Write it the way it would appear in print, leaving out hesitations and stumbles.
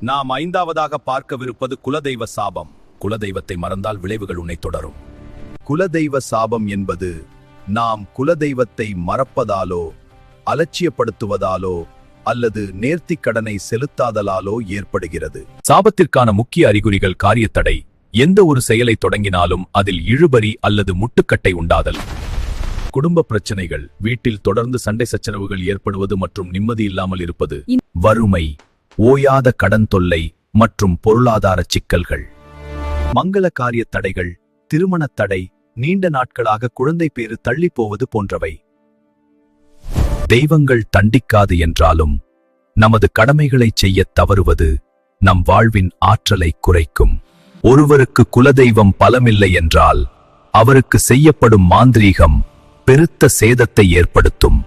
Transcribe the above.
நாம் ஐந்தாவதாக பார்க்கவிருப்பது குலதெய்வ சாபம். குலதெய்வத்தை மறந்தால் விளைவுகள் உன்னை தொடரும். குலதெய்வ சாபம் என்பது நாம் குலதெய்வத்தை மறப்பதாலோ அலட்சியப்படுத்துவதாலோ அல்லது நேர்த்திக் கடனை செலுத்தாதலாலோ ஏற்படுகிறது. சாபத்திற்கான முக்கிய அறிகுறிகள்: காரியத்தடை, எந்த ஒரு செயலை தொடங்கினாலும் அதில் இழுபறி அல்லது முட்டுக்கட்டை உண்டாதல். குடும்ப பிரச்சனைகள், வீட்டில் தொடர்ந்து சண்டை சச்சரவுகள் ஏற்படுவது மற்றும் நிம்மதி இல்லாமல் இருப்பது. வறுமை, ஓயாத கடன் தொல்லை மற்றும் பொருளாதார சிக்கல்கள். மங்கள காரிய தடைகள், திருமணத் தடை, நீண்ட நாட்களாக குழந்தை பேறு தள்ளி போவது போன்றவை. தெய்வங்கள் தண்டிக்காது என்றாலும் நமது கடமைகளை செய்ய தவறுவது நம் வாழ்வின் ஆற்றலை குறைக்கும். ஒருவருக்கு குலதெய்வம் பலமில்லை என்றால் அவருக்கு செய்யப்படும் மாந்திரீகம் பெருத்த சேதத்தை ஏற்படுத்தும்.